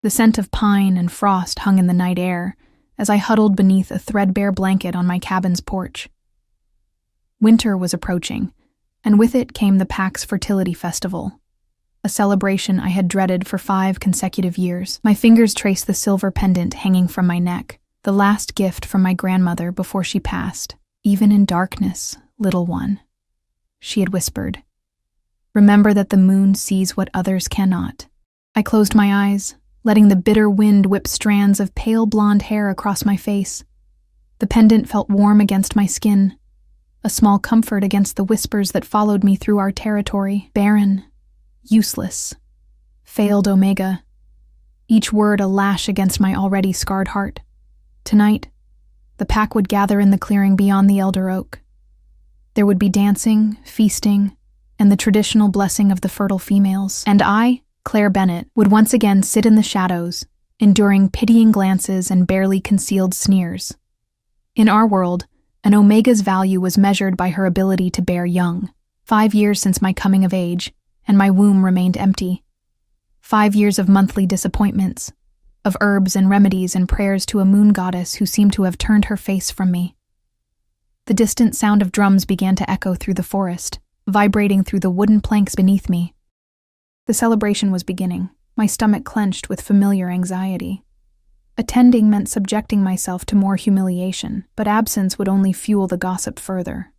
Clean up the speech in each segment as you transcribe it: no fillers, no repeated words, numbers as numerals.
The scent of pine and frost hung in the night air as I huddled beneath a threadbare blanket on my cabin's porch. Winter was approaching, and with it came the Pack's fertility festival, a celebration I had dreaded for 5 consecutive years. My fingers traced the silver pendant hanging from my neck, the last gift from my grandmother before she passed. "Even in darkness, little one," she had whispered. "Remember that the moon sees what others cannot." I closed my eyes, letting the bitter wind whip strands of pale blonde hair across my face. The pendant felt warm against my skin, a small comfort against the whispers that followed me through our territory. Barren, useless, failed Omega, each word a lash against my already scarred heart. Tonight, the Pack would gather in the clearing beyond the elder oak. There would be dancing, feasting, and the traditional blessing of the fertile females. And I, Claire Bennett, would once again sit in the shadows, enduring pitying glances and barely concealed sneers. In our world, an Omega's value was measured by her ability to bear young. 5 years since my coming of age, and my womb remained empty. 5 years of monthly disappointments, of herbs and remedies and prayers to a moon goddess who seemed to have turned her face from me. The distant sound of drums began to echo through the forest, vibrating through the wooden planks beneath me. The celebration was beginning, my stomach clenched with familiar anxiety. Attending meant subjecting myself to more humiliation, but absence would only fuel the gossip further.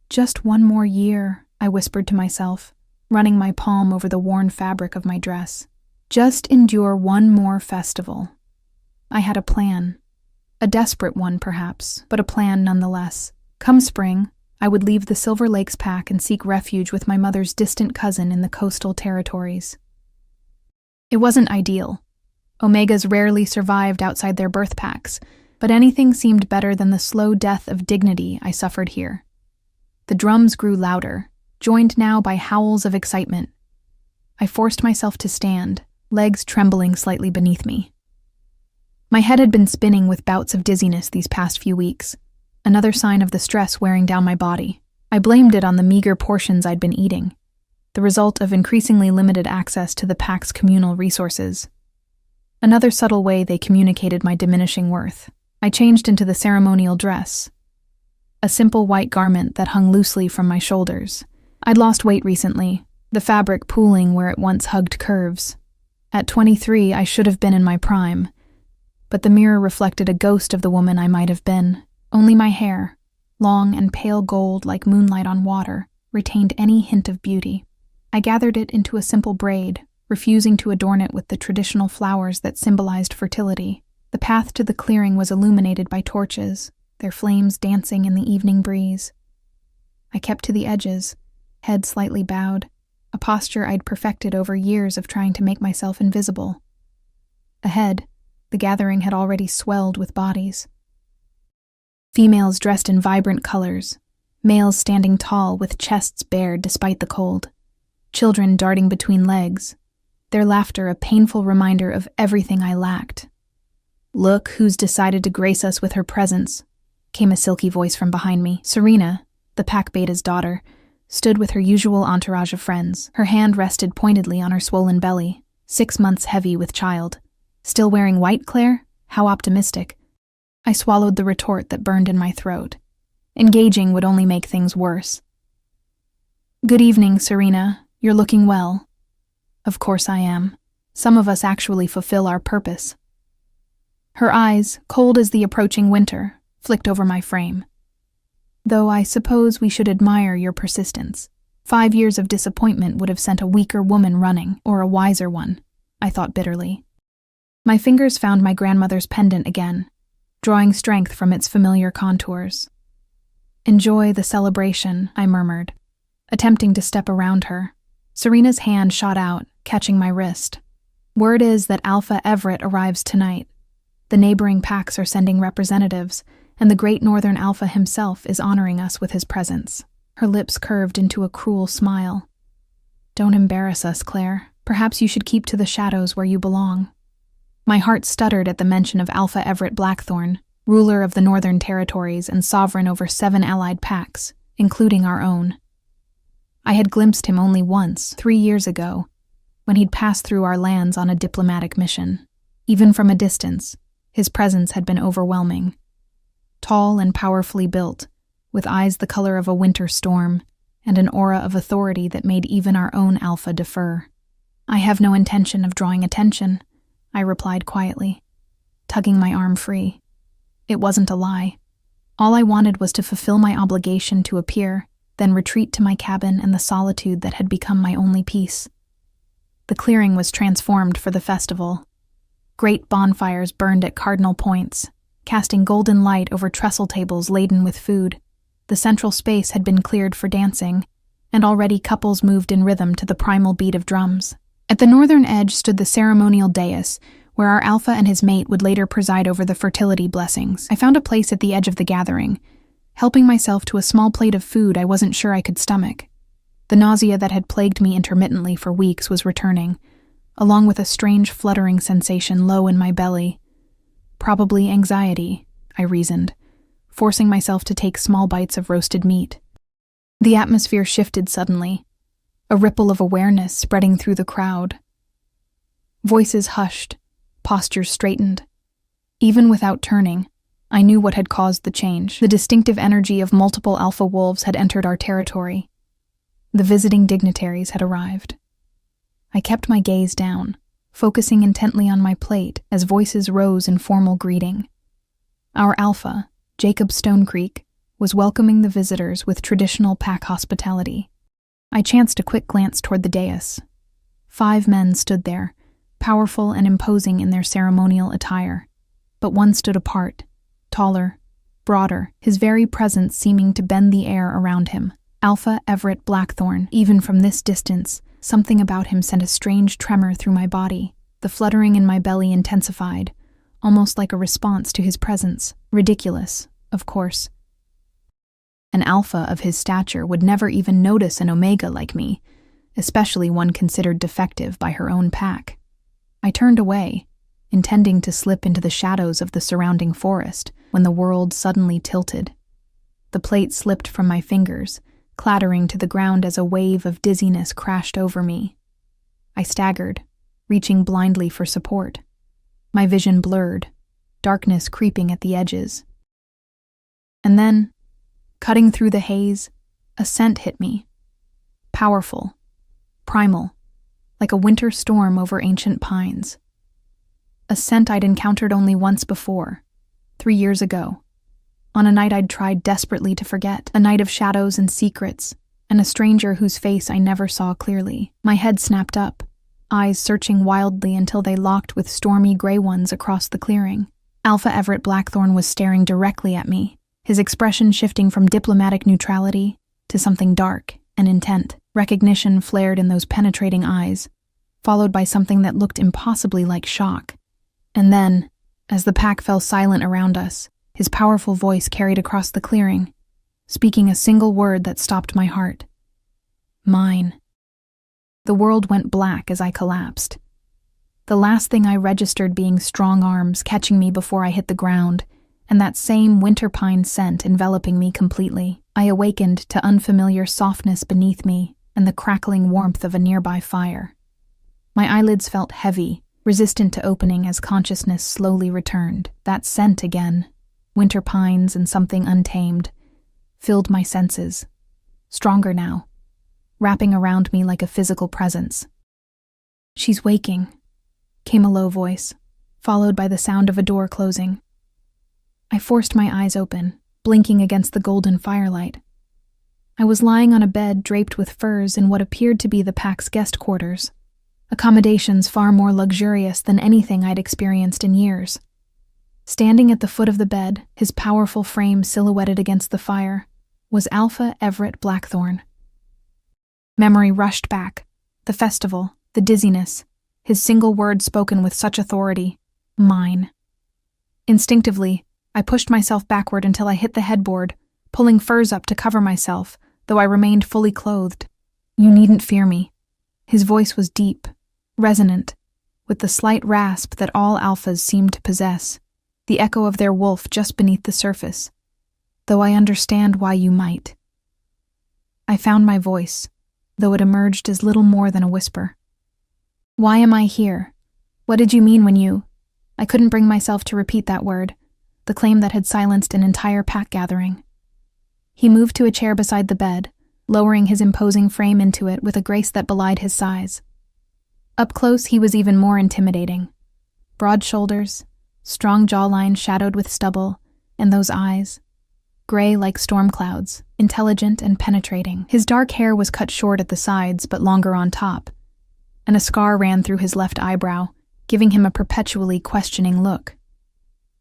"Just one more year," I whispered to myself, running my palm over the worn fabric of my dress. "Just endure one more festival." I had a plan. A desperate one, perhaps, but a plan nonetheless. Come spring, I would leave the Silver Lakes Pack and seek refuge with my mother's distant cousin in the coastal territories. It wasn't ideal. Omegas rarely survived outside their birth packs, but anything seemed better than the slow death of dignity I suffered here. The drums grew louder, joined now by howls of excitement. I forced myself to stand, legs trembling slightly beneath me. My head had been spinning with bouts of dizziness these past few weeks, another sign of the stress wearing down my body. I blamed it on the meager portions I'd been eating, the result of increasingly limited access to the Pack's communal resources. Another subtle way they communicated my diminishing worth. I changed into the ceremonial dress, a simple white garment that hung loosely from my shoulders. I'd lost weight recently, the fabric pooling where it once hugged curves. At 23, I should have been in my prime, but the mirror reflected a ghost of the woman I might have been. Only my hair, long and pale gold like moonlight on water, retained any hint of beauty. I gathered it into a simple braid, refusing to adorn it with the traditional flowers that symbolized fertility. The path to the clearing was illuminated by torches, their flames dancing in the evening breeze. I kept to the edges, head slightly bowed, a posture I'd perfected over years of trying to make myself invisible. Ahead, the gathering had already swelled with bodies. Females dressed in vibrant colors, males standing tall with chests bared despite the cold, children darting between legs, their laughter a painful reminder of everything I lacked. "Look who's decided to grace us with her presence," came a silky voice from behind me. Serena, the Pack Beta's daughter, stood with her usual entourage of friends. Her hand rested pointedly on her swollen belly, 6 months heavy with child. "Still wearing white, Claire? How optimistic." I swallowed the retort that burned in my throat. Engaging would only make things worse. "Good evening, Serena. You're looking well." "Of course I am. Some of us actually fulfill our purpose." Her eyes, cold as the approaching winter, flicked over my frame. "Though I suppose we should admire your persistence. 5 years of disappointment would have sent a weaker woman running, or a wiser one," I thought bitterly. My fingers found my grandmother's pendant again, drawing strength from its familiar contours. "Enjoy the celebration," I murmured, attempting to step around her. Serena's hand shot out, catching my wrist. "Word is that Alpha Everett arrives tonight. The neighboring packs are sending representatives, and the great Northern Alpha himself is honoring us with his presence." Her lips curved into a cruel smile. "Don't embarrass us, Claire. Perhaps you should keep to the shadows where you belong." My heart stuttered at the mention of Alpha Everett Blackthorn, ruler of the Northern Territories and sovereign over 7 allied packs, including our own. I had glimpsed him only once, 3 years ago, when he'd passed through our lands on a diplomatic mission. Even from a distance, his presence had been overwhelming. Tall and powerfully built, with eyes the color of a winter storm, and an aura of authority that made even our own alpha defer. "I have no intention of drawing attention," I replied quietly, tugging my arm free. It wasn't a lie. All I wanted was to fulfill my obligation to appear, then retreat to my cabin and the solitude that had become my only peace. The clearing was transformed for the festival. Great bonfires burned at cardinal points, casting golden light over trestle tables laden with food. The central space had been cleared for dancing, and already couples moved in rhythm to the primal beat of drums. At the northern edge stood the ceremonial dais, where our alpha and his mate would later preside over the fertility blessings. I found a place at the edge of the gathering, helping myself to a small plate of food I wasn't sure I could stomach. The nausea that had plagued me intermittently for weeks was returning, along with a strange fluttering sensation low in my belly. Probably anxiety, I reasoned, forcing myself to take small bites of roasted meat. The atmosphere shifted suddenly, a ripple of awareness spreading through the crowd. Voices hushed, postures straightened. Even without turning, I knew what had caused the change. The distinctive energy of multiple alpha wolves had entered our territory. The visiting dignitaries had arrived. I kept my gaze down, focusing intently on my plate as voices rose in formal greeting. Our alpha, Jacob Stonecreek, was welcoming the visitors with traditional pack hospitality. I chanced a quick glance toward the dais. 5 men stood there, powerful and imposing in their ceremonial attire. But one stood apart, taller, broader, his very presence seeming to bend the air around him. Alpha Everett Blackthorn. Even from this distance, something about him sent a strange tremor through my body. The fluttering in my belly intensified, almost like a response to his presence. Ridiculous, of course. An alpha of his stature would never even notice an omega like me, especially one considered defective by her own pack. I turned away, intending to slip into the shadows of the surrounding forest, when the world suddenly tilted. The plate slipped from my fingers, clattering to the ground as a wave of dizziness crashed over me. I staggered, reaching blindly for support. My vision blurred, darkness creeping at the edges. And then, cutting through the haze, a scent hit me. Powerful, primal, like a winter storm over ancient pines. A scent I'd encountered only once before, 3 years ago, on a night I'd tried desperately to forget, a night of shadows and secrets, and a stranger whose face I never saw clearly. My head snapped up, eyes searching wildly until they locked with stormy gray ones across the clearing. Alpha Everett Blackthorn was staring directly at me, his expression shifting from diplomatic neutrality to something dark and intent. Recognition flared in those penetrating eyes, followed by something that looked impossibly like shock. And then, as the pack fell silent around us, his powerful voice carried across the clearing, speaking a single word that stopped my heart. Mine. The world went black as I collapsed. The last thing I registered being strong arms catching me before I hit the ground, and that same winter pine scent enveloping me completely. I awakened to unfamiliar softness beneath me and the crackling warmth of a nearby fire. My eyelids felt heavy, resistant to opening as consciousness slowly returned. That scent again, winter pines and something untamed, filled my senses, stronger now, wrapping around me like a physical presence. "She's waking," came a low voice, followed by the sound of a door closing. I forced my eyes open, blinking against the golden firelight. I was lying on a bed draped with furs in what appeared to be the pack's guest quarters, accommodations far more luxurious than anything I'd experienced in years. Standing at the foot of the bed, his powerful frame silhouetted against the fire, was Alpha Everett Blackthorn. Memory rushed back, the festival, the dizziness, his single word spoken with such authority, mine. Instinctively, I pushed myself backward until I hit the headboard, pulling furs up to cover myself, though I remained fully clothed. "You needn't fear me." His voice was deep, resonant, with the slight rasp that all alphas seemed to possess, the echo of their wolf just beneath the surface. "Though I understand why you might." I found my voice, though it emerged as little more than a whisper. "Why am I here? What did you mean when you..." I couldn't bring myself to repeat that word, the claim that had silenced an entire pack gathering. He moved to a chair beside the bed, lowering his imposing frame into it with a grace that belied his size. Up close, he was even more intimidating. Broad shoulders, strong jawline shadowed with stubble, and those eyes, gray like storm clouds, intelligent and penetrating. His dark hair was cut short at the sides but longer on top, and a scar ran through his left eyebrow, giving him a perpetually questioning look.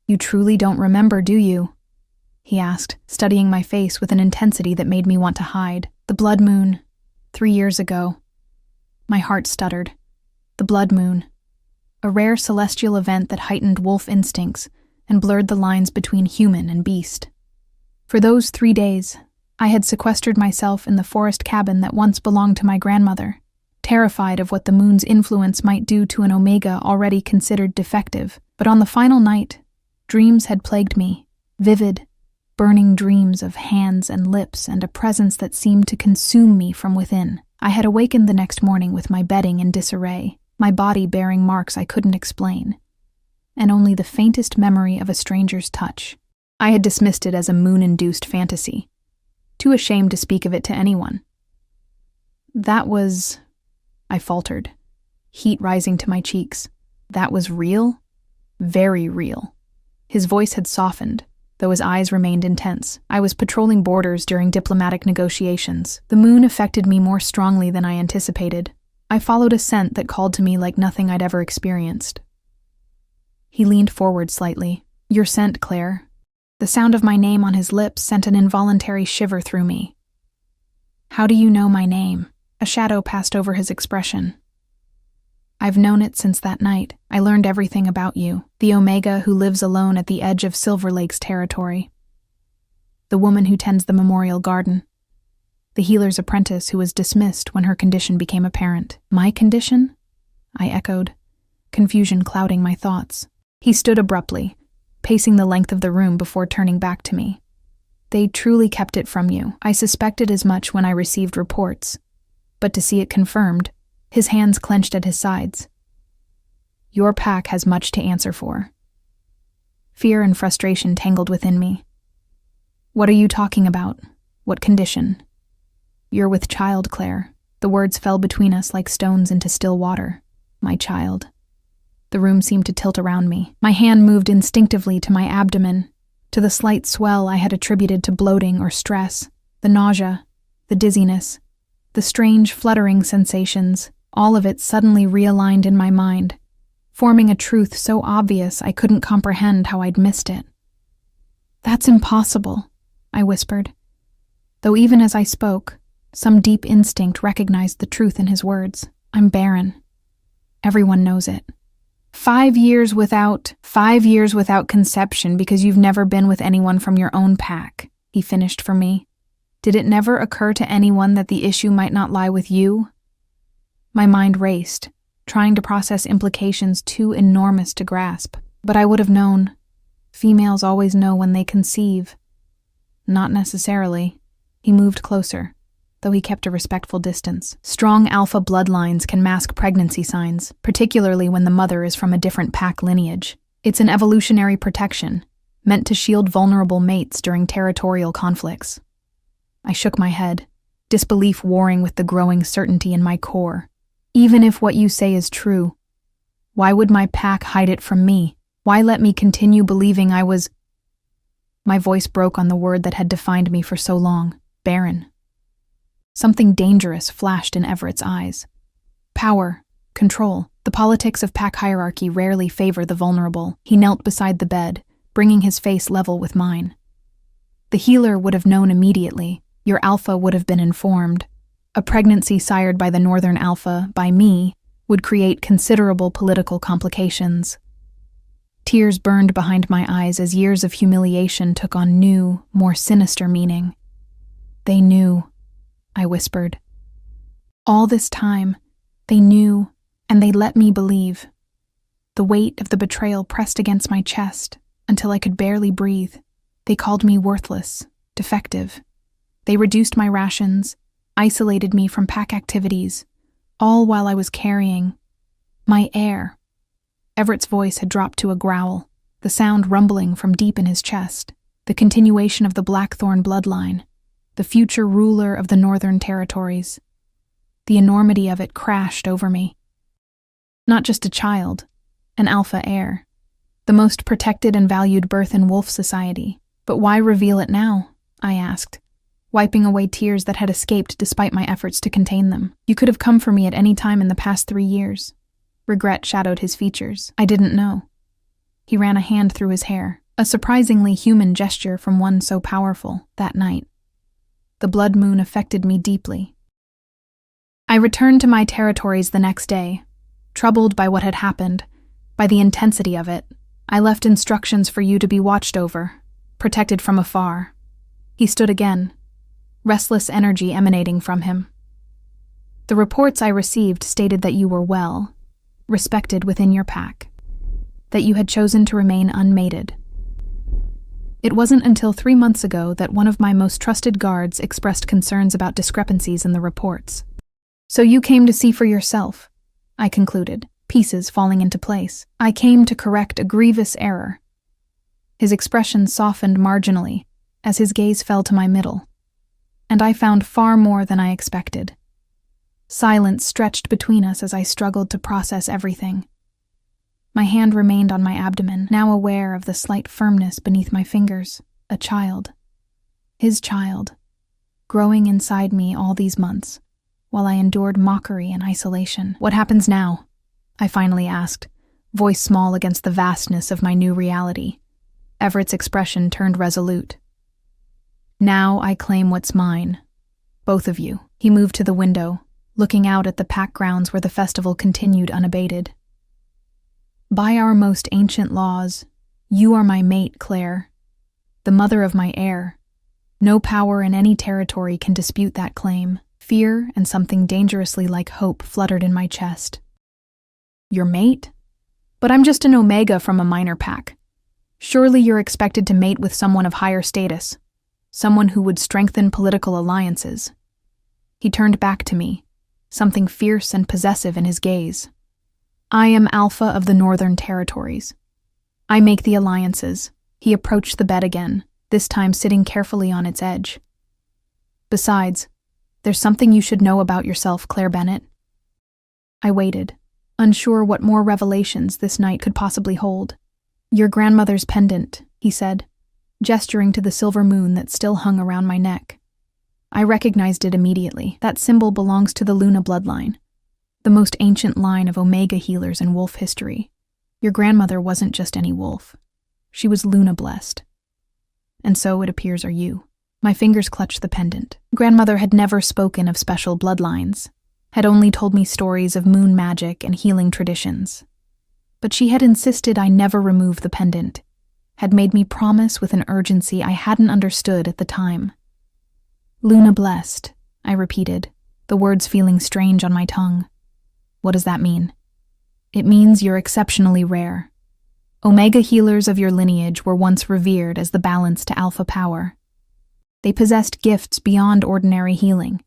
"You truly don't remember, do you?" he asked, studying my face with an intensity that made me want to hide. "The blood moon, 3 years ago." My heart stuttered. The blood moon. A rare celestial event that heightened wolf instincts and blurred the lines between human and beast. For those 3 days, I had sequestered myself in the forest cabin that once belonged to my grandmother, terrified of what the moon's influence might do to an Omega already considered defective. But on the final night, dreams had plagued me, vivid, burning dreams of hands and lips and a presence that seemed to consume me from within. I had awakened the next morning with my bedding in disarray, my body bearing marks I couldn't explain, and only the faintest memory of a stranger's touch. I had dismissed it as a moon-induced fantasy, too ashamed to speak of it to anyone. "That was," I faltered, heat rising to my cheeks. "That was real? Very real." His voice had softened, though his eyes remained intense. "I was patrolling borders during diplomatic negotiations. The moon affected me more strongly than I anticipated. I followed a scent that called to me like nothing I'd ever experienced." He leaned forward slightly. "Your scent, Claire." The sound of my name on his lips sent an involuntary shiver through me. "How do you know my name?" A shadow passed over his expression. "I've known it since that night. I learned everything about you. The Omega who lives alone at the edge of Silver Lake's territory. The woman who tends the memorial garden. The healer's apprentice who was dismissed when her condition became apparent." "My condition?" I echoed, confusion clouding my thoughts. He stood abruptly, pacing the length of the room before turning back to me. "They truly kept it from you. I suspected as much when I received reports. But to see it confirmed," his hands clenched at his sides. "Your pack has much to answer for." Fear and frustration tangled within me. "What are you talking about? What condition?" "You're with child, Claire." The words fell between us like stones into still water. "My child." The room seemed to tilt around me. My hand moved instinctively to my abdomen, to the slight swell I had attributed to bloating or stress, the nausea, the dizziness, the strange fluttering sensations, all of it suddenly realigned in my mind, forming a truth so obvious I couldn't comprehend how I'd missed it. "That's impossible," I whispered, though even as I spoke, some deep instinct recognized the truth in his words. "I'm barren. Everyone knows it. 5 years without conception because you've never been with anyone from your own pack," he finished for me. "Did it never occur to anyone that the issue might not lie with you?" My mind raced, trying to process implications too enormous to grasp. But I would have known. Females always know when they conceive. "Not necessarily." He moved closer, though he kept a respectful distance. "Strong alpha bloodlines can mask pregnancy signs, particularly when the mother is from a different pack lineage. It's an evolutionary protection, meant to shield vulnerable mates during territorial conflicts." I shook my head, disbelief warring with the growing certainty in my core. "Even if what you say is true, why would my pack hide it from me? Why let me continue believing I was—" My voice broke on the word that had defined me for so long. "Barren." Something dangerous flashed in Everett's eyes. Power, control. The politics of pack hierarchy rarely favor the vulnerable. He knelt beside the bed, bringing his face level with mine. "The healer would have known immediately. Your alpha would have been informed. A pregnancy sired by the northern alpha, by me, would create considerable political complications." Tears burned behind my eyes as years of humiliation took on new, more sinister meaning. "They knew," I whispered. "All this time, they knew, and they let me believe." The weight of the betrayal pressed against my chest until I could barely breathe. They called me worthless, defective. They reduced my rations, isolated me from pack activities, all while I was carrying my heir. Everett's voice had dropped to a growl, the sound rumbling from deep in his chest. The continuation of the Blackthorn bloodline, the future ruler of the Northern Territories. The enormity of it crashed over me. Not just a child, an alpha heir, the most protected and valued birth in wolf society. But why reveal it now? I asked, wiping away tears that had escaped despite my efforts to contain them. You could have come for me at any time in the past 3 years. Regret shadowed his features. I didn't know. He ran a hand through his hair, a surprisingly human gesture from one so powerful that night. The blood moon affected me deeply. I returned to my territories the next day, troubled by what had happened, by the intensity of it. I left instructions for you to be watched over, protected from afar. He stood again, restless energy emanating from him. The reports I received stated that you were well, respected within your pack, that you had chosen to remain unmated. It wasn't until 3 months ago that one of my most trusted guards expressed concerns about discrepancies in the reports. So you came to see for yourself, I concluded, pieces falling into place. I came to correct a grievous error. His expression softened marginally as his gaze fell to my middle, and I found far more than I expected. Silence stretched between us as I struggled to process everything. My hand remained on my abdomen, now aware of the slight firmness beneath my fingers. A child. His child. Growing inside me all these months, while I endured mockery and isolation. What happens now? I finally asked, voice small against the vastness of my new reality. Everett's expression turned resolute. Now I claim what's mine. Both of you. He moved to the window, looking out at the pack grounds where the festival continued unabated. By our most ancient laws, you are my mate, Claire, the mother of my heir. No power in any territory can dispute that claim. Fear and something dangerously like hope fluttered in my chest. Your mate? But I'm just an omega from a minor pack. Surely you're expected to mate with someone of higher status, someone who would strengthen political alliances. He turned back to me, something fierce and possessive in his gaze. I am Alpha of the Northern Territories. I make the alliances. He approached the bed again, this time sitting carefully on its edge. Besides, there's something you should know about yourself, Claire Bennett. I waited, unsure what more revelations this night could possibly hold. Your grandmother's pendant, he said, gesturing to the silver moon that still hung around my neck. I recognized it immediately. That symbol belongs to the Luna bloodline, the most ancient line of Omega healers in wolf history. Your grandmother wasn't just any wolf. She was Luna-blessed. And so, it appears, are you. My fingers clutched the pendant. Grandmother had never spoken of special bloodlines, had only told me stories of moon magic and healing traditions. But she had insisted I never remove the pendant, had made me promise with an urgency I hadn't understood at the time. Luna-blessed, I repeated, the words feeling strange on my tongue. What does that mean? It means you're exceptionally rare. Omega healers of your lineage were once revered as the balance to alpha power. They possessed gifts beyond ordinary healing,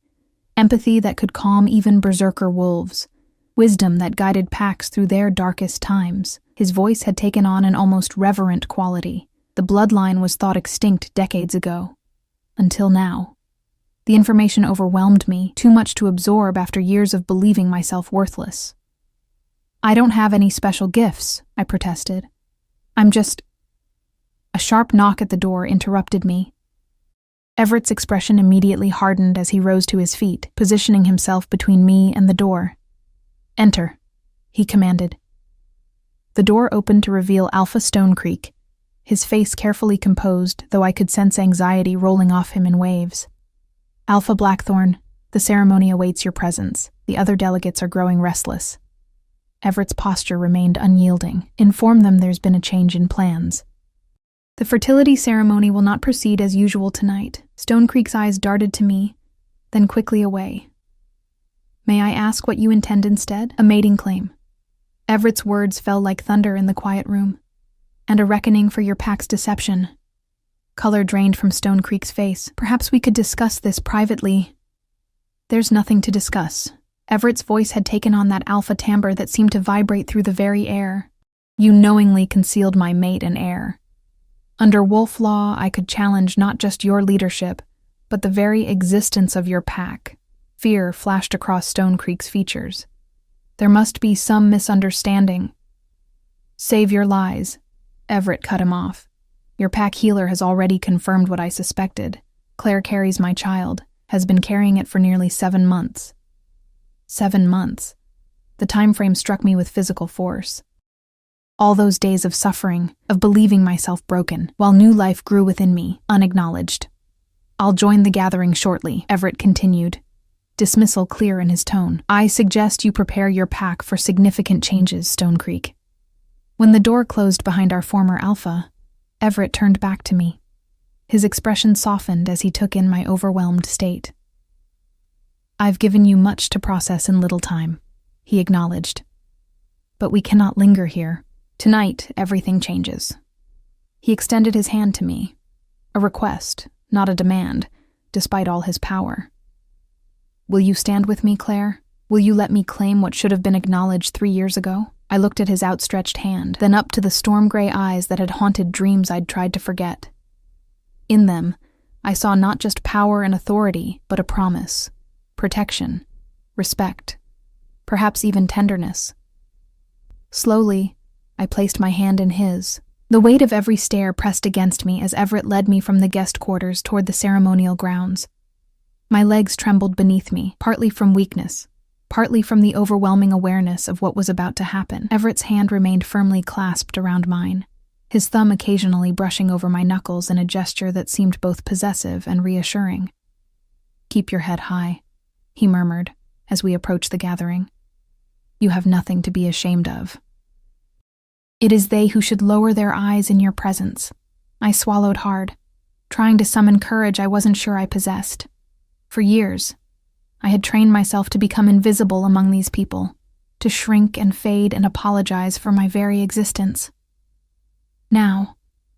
empathy that could calm even berserker wolves, wisdom that guided packs through their darkest times. His voice had taken on an almost reverent quality. The bloodline was thought extinct decades ago. Until now. The information overwhelmed me, too much to absorb after years of believing myself worthless. I don't have any special gifts, I protested. I'm just... A sharp knock at the door interrupted me. Everett's expression immediately hardened as he rose to his feet, positioning himself between me and the door. Enter, he commanded. The door opened to reveal Alpha Stone Creek, his face carefully composed, though I could sense anxiety rolling off him in waves. Alpha Blackthorn, the ceremony awaits your presence. The other delegates are growing restless. Everett's posture remained unyielding. Inform them there's been a change in plans. The fertility ceremony will not proceed as usual tonight. Stone Creek's eyes darted to me, then quickly away. May I ask what you intend instead? A mating claim. Everett's words fell like thunder in the quiet room. And a reckoning for your pack's deception. Color drained from Stone Creek's face. Perhaps we could discuss this privately. There's nothing to discuss. Everett's voice had taken on that alpha timbre that seemed to vibrate through the very air. You knowingly concealed my mate and heir. Under wolf law, I could challenge not just your leadership, but the very existence of your pack. Fear flashed across Stone Creek's features. There must be some misunderstanding. Save your lies. Everett cut him off. Your pack healer has already confirmed what I suspected. Claire carries my child, has been carrying it for nearly 7 months. 7 months. The time frame struck me with physical force. All those days of suffering, of believing myself broken, while new life grew within me, unacknowledged. I'll join the gathering shortly, Everett continued, dismissal clear in his tone. I suggest you prepare your pack for significant changes, Stone Creek. When the door closed behind our former alpha, Everett turned back to me. His expression softened as he took in my overwhelmed state. I've given you much to process in little time, he acknowledged. But we cannot linger here. Tonight, everything changes. He extended his hand to me. A request, not a demand, despite all his power. Will you stand with me, Claire? Will you let me claim what should have been acknowledged 3 years ago? I looked at his outstretched hand, then up to the storm-gray eyes that had haunted dreams I'd tried to forget. In them, I saw not just power and authority, but a promise, protection, respect, perhaps even tenderness. Slowly, I placed my hand in his. The weight of every stare pressed against me as Everett led me from the guest quarters toward the ceremonial grounds. My legs trembled beneath me, partly from weakness, partly from the overwhelming awareness of what was about to happen. Everett's hand remained firmly clasped around mine, his thumb occasionally brushing over my knuckles in a gesture that seemed both possessive and reassuring. Keep your head high, he murmured as we approached the gathering. You have nothing to be ashamed of. It is they who should lower their eyes in your presence. I swallowed hard, trying to summon courage I wasn't sure I possessed. For years, I had trained myself to become invisible among these people, to shrink and fade and apologize for my very existence. Now,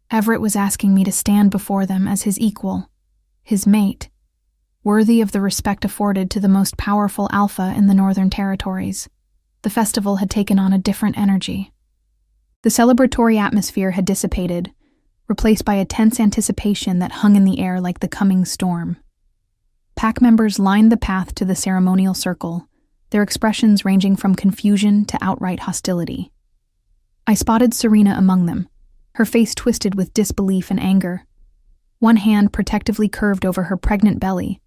Everett was asking me to stand before them as his equal, his mate, worthy of the respect afforded to the most powerful alpha in the Northern Territories. The festival had taken on a different energy. The celebratory atmosphere had dissipated, replaced by a tense anticipation that hung in the air like the coming storm. Pack members lined the path to the ceremonial circle, their expressions ranging from confusion to outright hostility. I spotted Serena among them, her face twisted with disbelief and anger. One hand protectively curved over her pregnant belly,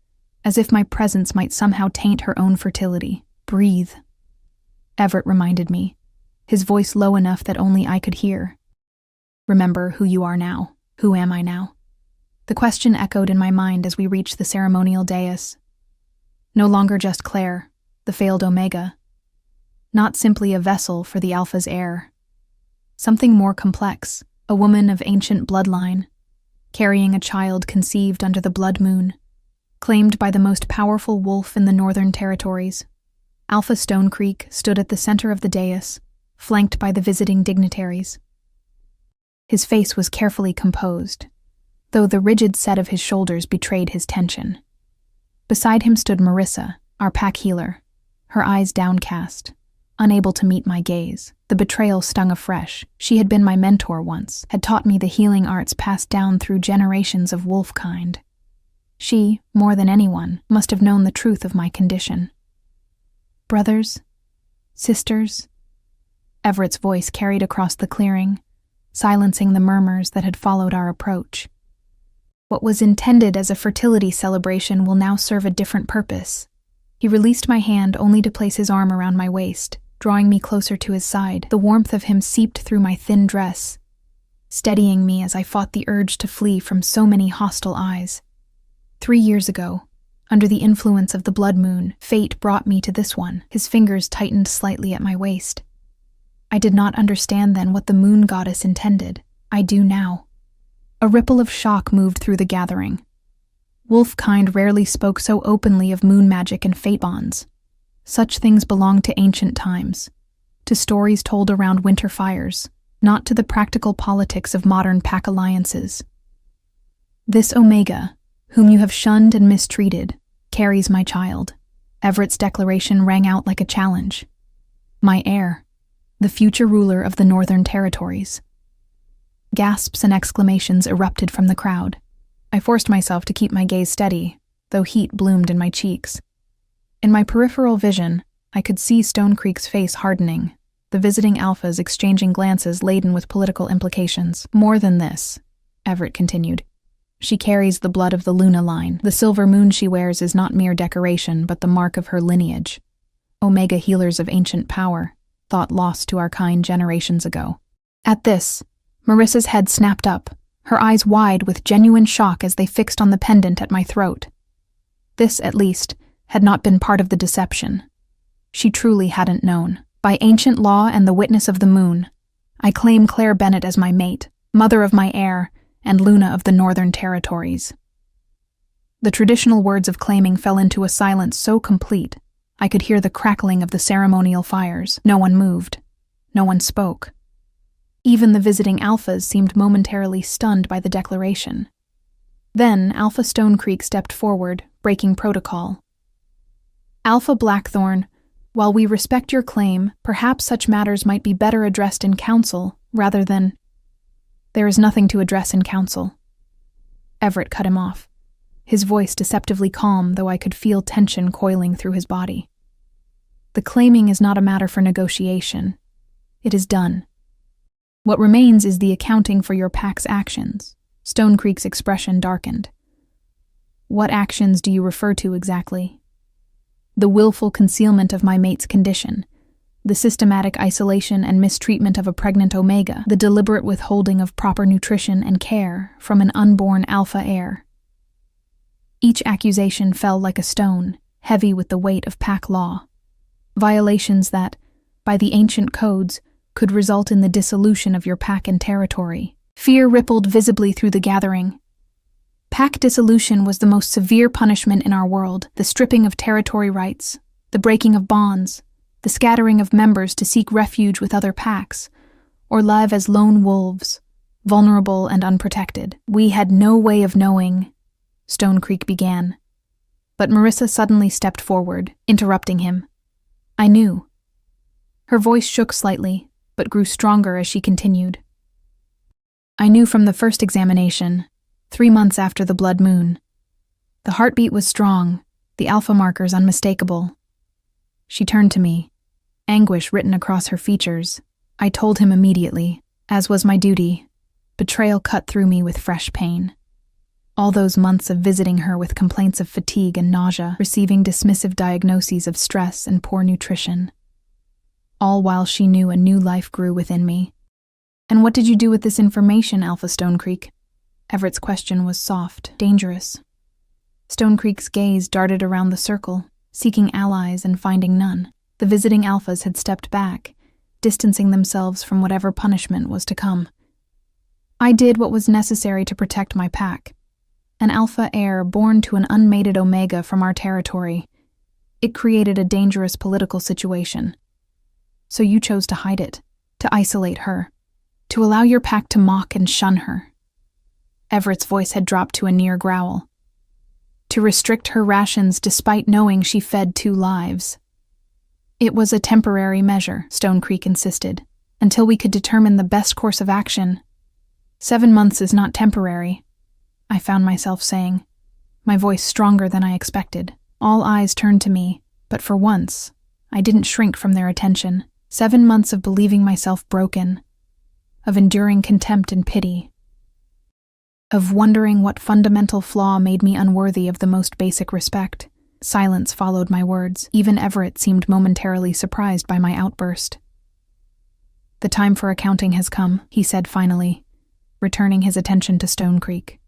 as if my presence might somehow taint her own fertility. Breathe, Everett reminded me, his voice low enough that only I could hear. Remember who you are now. Who am I now? The question echoed in my mind as we reached the ceremonial dais. No longer just Claire, the failed Omega. Not simply a vessel for the Alpha's heir. Something more complex, a woman of ancient bloodline, carrying a child conceived under the blood moon, claimed by the most powerful wolf in the Northern Territories. Alpha Stone Creek stood at the center of the dais, flanked by the visiting dignitaries. His face was carefully composed, though the rigid set of his shoulders betrayed his tension. Beside him stood Marissa, our pack healer, her eyes downcast, unable to meet my gaze. The betrayal stung afresh. She had been my mentor once, had taught me the healing arts passed down through generations of wolf kind. She, more than anyone, must have known the truth of my condition. Brothers? Sisters? Everett's voice carried across the clearing, silencing the murmurs that had followed our approach. What was intended as a fertility celebration will now serve a different purpose. He released my hand only to place his arm around my waist, drawing me closer to his side. The warmth of him seeped through my thin dress, steadying me as I fought the urge to flee from so many hostile eyes. 3 years ago, under the influence of the blood moon, fate brought me to this one. His fingers tightened slightly at my waist. I did not understand then what the moon goddess intended. I do now. A ripple of shock moved through the gathering. Wolfkind rarely spoke so openly of moon magic and fate bonds. Such things belonged to ancient times, to stories told around winter fires, not to the practical politics of modern pack alliances. This Omega, whom you have shunned and mistreated, carries my child. Everett's declaration rang out like a challenge. My heir, the future ruler of the Northern Territories. Gasps and exclamations erupted from the crowd. I forced myself to keep my gaze steady, though heat bloomed in my cheeks. In my peripheral vision, I could see Stone Creek's face hardening, the visiting alphas exchanging glances laden with political implications. More than this, Everett continued. She carries the blood of the Luna line. The silver moon she wears is not mere decoration, but the mark of her lineage. Omega healers of ancient power, thought lost to our kind generations ago. At this, Marissa's head snapped up, her eyes wide with genuine shock as they fixed on the pendant at my throat. This, at least, had not been part of the deception. She truly hadn't known. By ancient law and the witness of the moon, I claim Claire Bennett as my mate, mother of my heir, and Luna of the Northern Territories. The traditional words of claiming fell into a silence so complete, I could hear the crackling of the ceremonial fires. No one moved. No one spoke. Even the visiting alphas seemed momentarily stunned by the declaration. Then Alpha Stone Creek stepped forward, breaking protocol. Alpha Blackthorn, while we respect your claim, perhaps such matters might be better addressed in council, rather than— There is nothing to address in council. Everett cut him off, his voice deceptively calm, though I could feel tension coiling through his body. The claiming is not a matter for negotiation. It is done. What remains is the accounting for your pack's actions. Stone Creek's expression darkened. What actions do you refer to exactly? The willful concealment of my mate's condition, the systematic isolation and mistreatment of a pregnant Omega, the deliberate withholding of proper nutrition and care from an unborn alpha heir. Each accusation fell like a stone, heavy with the weight of pack law. Violations that, by the ancient codes, could result in the dissolution of your pack and territory. Fear rippled visibly through the gathering. Pack dissolution was the most severe punishment in our world, the stripping of territory rights, the breaking of bonds, the scattering of members to seek refuge with other packs, or live as lone wolves, vulnerable and unprotected. We had no way of knowing, Stone Creek began. But Marissa suddenly stepped forward, interrupting him. I knew. Her voice shook slightly, but grew stronger as she continued. I knew from the first examination, 3 months after the blood moon. The heartbeat was strong, the alpha markers unmistakable. She turned to me, anguish written across her features. I told him immediately, as was my duty. Betrayal cut through me with fresh pain. All those months of visiting her with complaints of fatigue and nausea, receiving dismissive diagnoses of stress and poor nutrition. All while she knew a new life grew within me. And what did you do with this information, Alpha Stone Creek? Everett's question was soft, dangerous. Stone Creek's gaze darted around the circle, seeking allies and finding none. The visiting alphas had stepped back, distancing themselves from whatever punishment was to come. I did what was necessary to protect my pack. An alpha heir born to an unmated Omega from our territory. It created a dangerous political situation. So you chose to hide it, to isolate her, to allow your pack to mock and shun her. Everett's voice had dropped to a near growl. To restrict her rations despite knowing she fed 2 lives. It was a temporary measure, Stone Creek insisted, until we could determine the best course of action. 7 months is not temporary, I found myself saying, my voice stronger than I expected. All eyes turned to me, but for once, I didn't shrink from their attention. 7 months of believing myself broken, of enduring contempt and pity, of wondering what fundamental flaw made me unworthy of the most basic respect. Silence followed my words. Even Everett seemed momentarily surprised by my outburst. The time for accounting has come, he said finally, returning his attention to Stone Creek.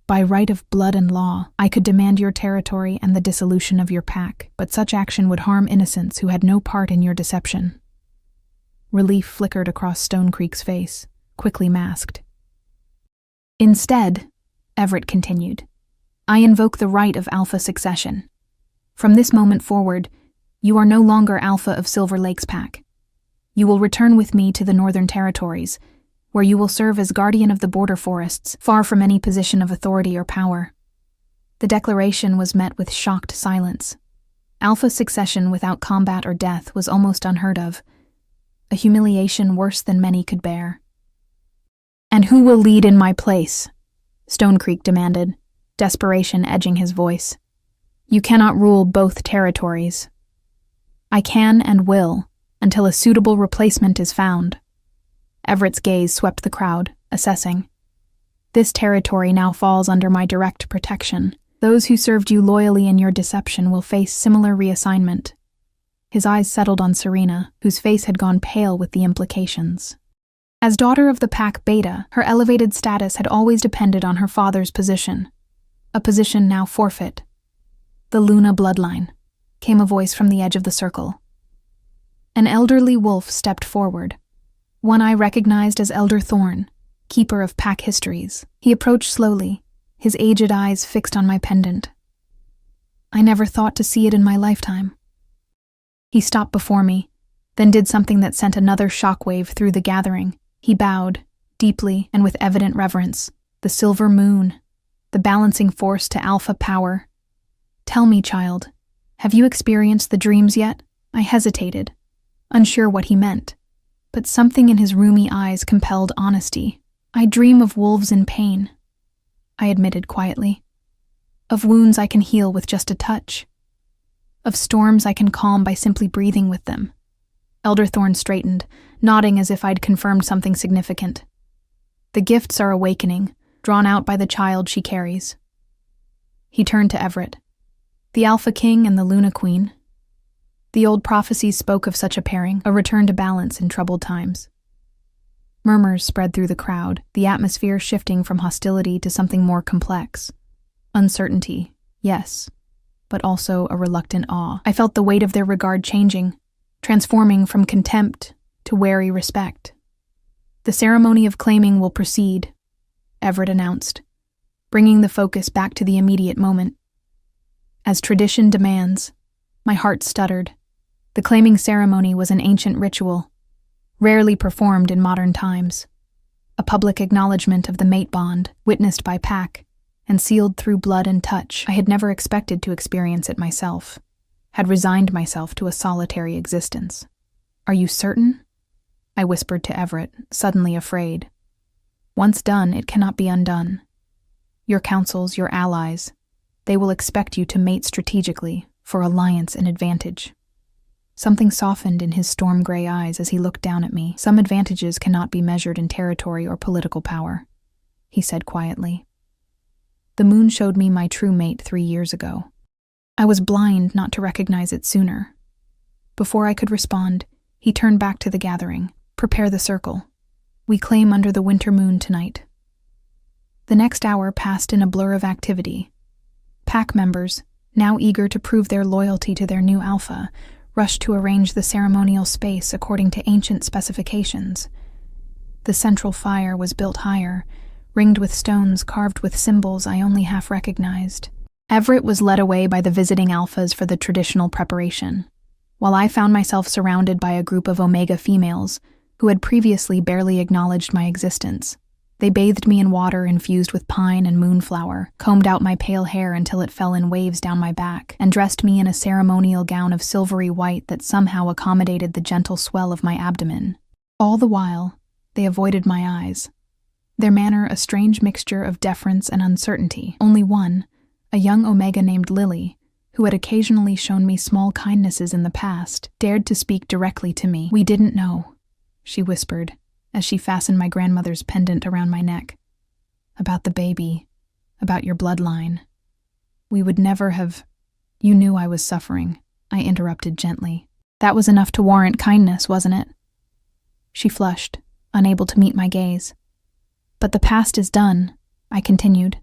By right of blood and law, I could demand your territory and the dissolution of your pack, but such action would harm innocents who had no part in your deception. Relief flickered across Stone Creek's face, quickly masked. Instead, Everett continued, I invoke the right of Alpha succession. From this moment forward, you are no longer Alpha of Silver Lake's pack. You will return with me to the Northern Territories, where you will serve as guardian of the border forests, far from any position of authority or power. The declaration was met with shocked silence. Alpha succession without combat or death was almost unheard of. a humiliation worse than many could bear. "And who will lead in my place?" Stone Creek demanded, desperation edging his voice. "You cannot rule both territories." "I can and will, until a suitable replacement is found." Everett's gaze swept the crowd, assessing. "This territory now falls under my direct protection. Those who served you loyally in your deception will face similar reassignment." His eyes settled on Serena, whose face had gone pale with the implications. As daughter of the Pack Beta, her elevated status had always depended on her father's position, a position now forfeit. "The Luna bloodline," came a voice from the edge of the circle. An elderly wolf stepped forward, one I recognized as Elder Thorn, keeper of Pack histories. He approached slowly, his aged eyes fixed on my pendant. "I never thought to see it in my lifetime." He stopped before me, then did something that sent another shockwave through the gathering. He bowed, deeply and with evident reverence. "The silver moon, the balancing force to alpha power. Tell me, child, have you experienced the dreams yet?" I hesitated, unsure what he meant, but something in his rheumy eyes compelled honesty. "I dream of wolves in pain," I admitted quietly. "Of wounds I can heal with just a touch. Of storms I can calm by simply breathing with them." Elder Thorn straightened, nodding as if I'd confirmed something significant. "The gifts are awakening, drawn out by the child she carries." He turned to Everett. "The Alpha King and the Luna Queen. The old prophecies spoke of such a pairing, a return to balance in troubled times." Murmurs spread through the crowd, the atmosphere shifting from hostility to something more complex. Uncertainty, yes, but also a reluctant awe. I felt the weight of their regard changing, transforming from contempt to wary respect. "The ceremony of claiming will proceed," Everett announced, bringing the focus back to the immediate moment. "As tradition demands." My heart stuttered. The claiming ceremony was an ancient ritual, rarely performed in modern times. A public acknowledgement of the mate bond, witnessed by Pack, and sealed through blood and touch. I had never expected to experience it myself, had resigned myself to a solitary existence. "Are you certain?" I whispered to Everett, suddenly afraid. "Once done, it cannot be undone. Your councils, your allies, they will expect you to mate strategically, for alliance and advantage." Something softened in his storm-gray eyes as he looked down at me. "Some advantages cannot be measured in territory or political power," he said quietly. "The moon showed me my true mate 3 years ago. I was blind not to recognize it sooner." Before I could respond, he turned back to the gathering. "Prepare the circle. We claim under the winter moon tonight." The next hour passed in a blur of activity. Pack members, now eager to prove their loyalty to their new alpha, rushed to arrange the ceremonial space according to ancient specifications. The central fire was built higher, ringed with stones carved with symbols I only half recognized. Everett was led away by the visiting alphas for the traditional preparation, while I found myself surrounded by a group of Omega females who had previously barely acknowledged my existence. They bathed me in water infused with pine and moonflower, combed out my pale hair until it fell in waves down my back, and dressed me in a ceremonial gown of silvery white that somehow accommodated the gentle swell of my abdomen. All the while, they avoided my eyes, their manner a strange mixture of deference and uncertainty. Only one, a young Omega named Lily, who had occasionally shown me small kindnesses in the past, dared to speak directly to me. "We didn't know," she whispered, as she fastened my grandmother's pendant around my neck. "About the baby, about your bloodline. We would never have—" "You knew I was suffering," I interrupted gently. "That was enough to warrant kindness, wasn't it?" She flushed, unable to meet my gaze. "But the past is done," I continued,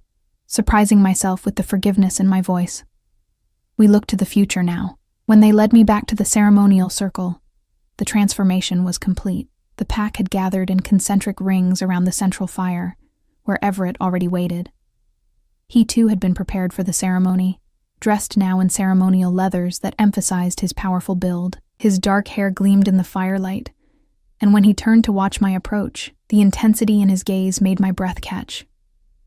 surprising myself with the forgiveness in my voice. "We look to the future now." When they led me back to the ceremonial circle, the transformation was complete. The pack had gathered in concentric rings around the central fire, where Everett already waited. He too had been prepared for the ceremony, dressed now in ceremonial leathers that emphasized his powerful build. His dark hair gleamed in the firelight, and when he turned to watch my approach, the intensity in his gaze made my breath catch.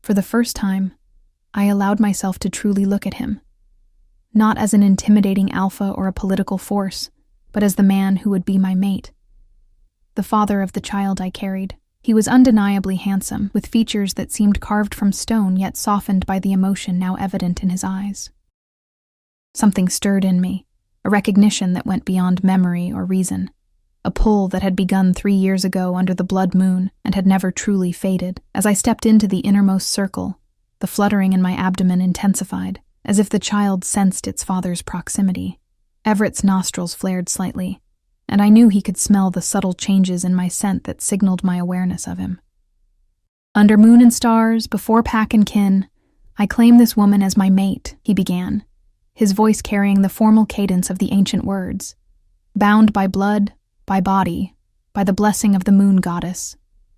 For the first time, I allowed myself to truly look at him, not as an intimidating alpha or a political force, but as the man who would be my mate. the father of the child I carried. He was undeniably handsome, with features that seemed carved from stone yet softened by the emotion now evident in his eyes. Something stirred in me, a recognition that went beyond memory or reason, a pull that had begun 3 years ago under the blood moon and had never truly faded. As I stepped into the innermost circle, the fluttering in my abdomen intensified, as if the child sensed its father's proximity. Everett's nostrils flared slightly, and I knew he could smell the subtle changes in my scent that signaled my awareness of him. "Under moon and stars, before pack and kin, I claim this woman as my mate," he began, his voice carrying the formal cadence of the ancient words. "Bound by blood, by body, by the blessing of the moon goddess.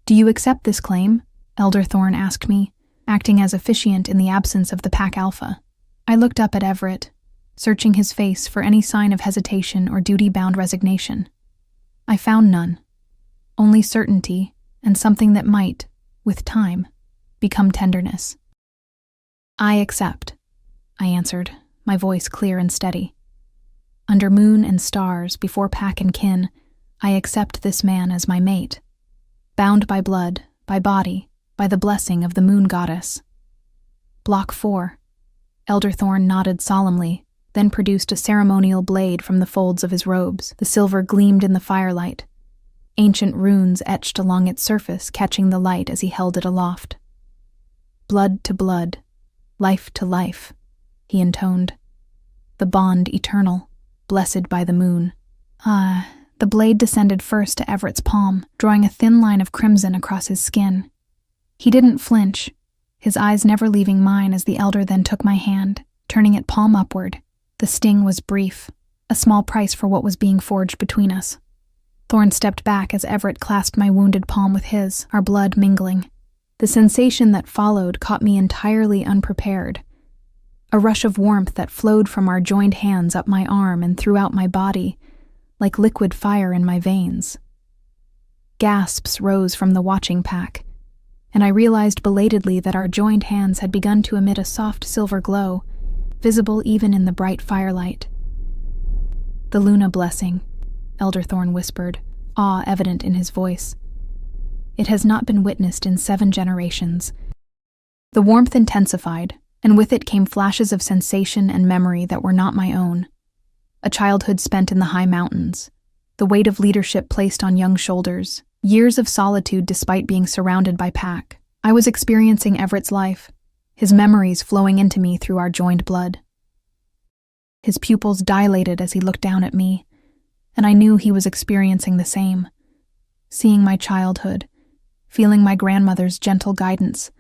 Do you accept this claim?" Elder Thorn asked me, acting as officiant in the absence of the pack alpha. I looked up at Everett, searching his face for any sign of hesitation or duty-bound resignation. I found none, only certainty and something that might, with time, become tenderness. "I accept," I answered, my voice clear and steady. "Under moon and stars, before pack and kin, I accept this man as my mate. Bound by blood, by body, by the blessing of the moon goddess." "Block 4. Elder Thorn nodded solemnly, then produced a ceremonial blade from the folds of his robes. The silver gleamed in the firelight, ancient runes etched along its surface catching the light as he held it aloft. "Blood to blood, life to life," he intoned. "The bond eternal, blessed by the moon." The blade descended first to Everett's palm, drawing a thin line of crimson across his skin. He didn't flinch, his eyes never leaving mine as the elder then took my hand, turning it palm upward. The sting was brief, a small price for what was being forged between us. Thorn stepped back as Everett clasped my wounded palm with his, our blood mingling. The sensation that followed caught me entirely unprepared. A rush of warmth that flowed from our joined hands up my arm and throughout my body, like liquid fire in my veins. Gasps rose from the watching pack, and I realized belatedly that our joined hands had begun to emit a soft silver glow, visible even in the bright firelight. "The Luna blessing," Elder Thorn whispered, awe evident in his voice. "It has not been witnessed in 7 generations." The warmth intensified, and with it came flashes of sensation and memory that were not my own. A childhood spent in the high mountains, the weight of leadership placed on young shoulders, years of solitude despite being surrounded by pack. I was experiencing Everett's life, his memories flowing into me through our joined blood. His pupils dilated as he looked down at me, and I knew he was experiencing the same, seeing my childhood, feeling my grandmother's gentle guidance,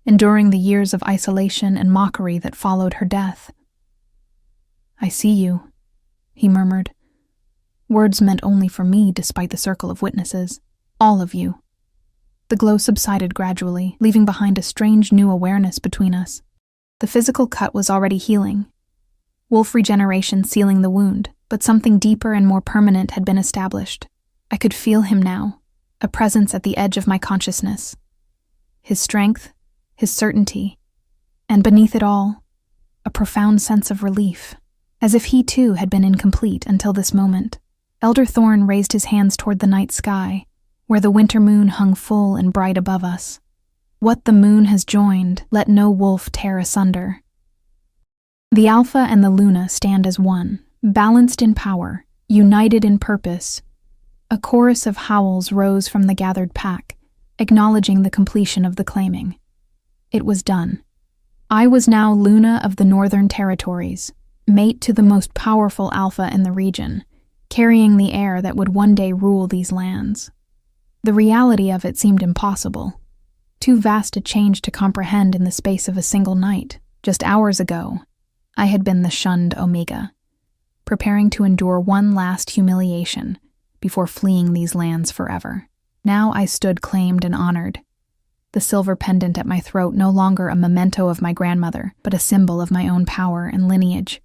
enduring the years of isolation and mockery that followed her death. "I see you," he murmured. Words meant only for me despite the circle of witnesses. "All of you." The glow subsided gradually, leaving behind a strange new awareness between us. The physical cut was already healing, wolf regeneration sealing the wound, but something deeper and more permanent had been established. I could feel him now, a presence at the edge of my consciousness. His strength, his certainty, and beneath it all, a profound sense of relief, as if he too had been incomplete until this moment. Elder Thorn raised his hands toward the night sky, where the winter moon hung full and bright above us. "What the moon has joined, let no wolf tear asunder." The Alpha and the Luna stand as one, balanced in power, united in purpose. A chorus of howls rose from the gathered pack, acknowledging the completion of the claiming. It was done. I was now Luna of the Northern Territories, mate to the most powerful Alpha in the region, carrying the heir that would one day rule these lands. The reality of it seemed impossible, too vast a change to comprehend in the space of a single night. Just hours ago, I had been the shunned Omega, preparing to endure one last humiliation before fleeing these lands forever. Now I stood claimed and honored, the silver pendant at my throat no longer a memento of my grandmother, but a symbol of my own power and lineage.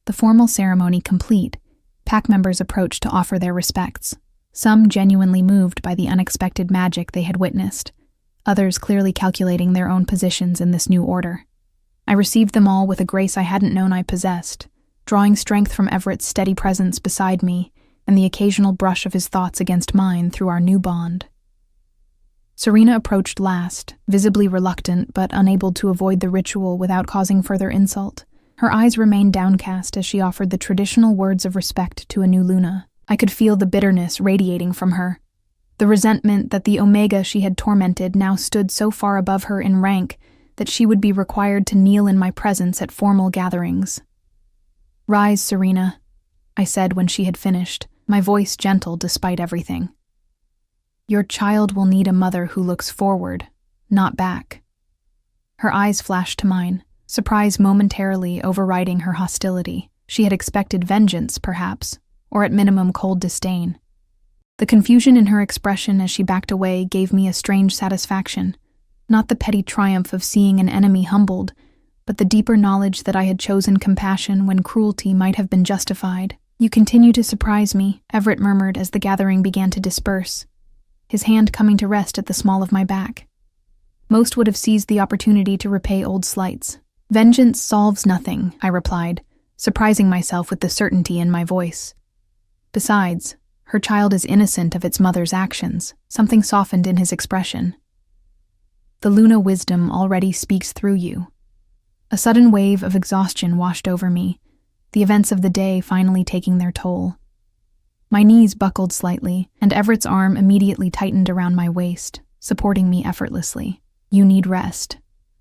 The formal ceremony complete, pack members approached to offer their respects, some genuinely moved by the unexpected magic they had witnessed, others clearly calculating their own positions in this new order. I received them all with a grace I hadn't known I possessed, drawing strength from Everett's steady presence beside me, and the occasional brush of his thoughts against mine through our new bond. Serena approached last, visibly reluctant but unable to avoid the ritual without causing further insult. Her eyes remained downcast as she offered the traditional words of respect to a new Luna. I could feel the bitterness radiating from her, the resentment that the Omega she had tormented now stood so far above her in rank that she would be required to kneel in my presence at formal gatherings. "Rise, Serena," I said when she had finished, my voice gentle despite everything. "Your child will need a mother who looks forward, not back." Her eyes flashed to mine, surprise momentarily overriding her hostility. She had expected vengeance, perhaps, or at minimum cold disdain. The confusion in her expression as she backed away gave me a strange satisfaction, not the petty triumph of seeing an enemy humbled, but the deeper knowledge that I had chosen compassion when cruelty might have been justified. "You continue to surprise me," Everett murmured as the gathering began to disperse, his hand coming to rest at the small of my back. Most would have seized the opportunity to repay old slights. "Vengeance solves nothing," I replied, surprising myself with the certainty in my voice. "Besides, her child is innocent of its mother's actions." Something softened in his expression. "The Luna wisdom already speaks through you." A sudden wave of exhaustion washed over me, the events of the day finally taking their toll. My knees buckled slightly, and Everett's arm immediately tightened around my waist, supporting me effortlessly. "You need rest,"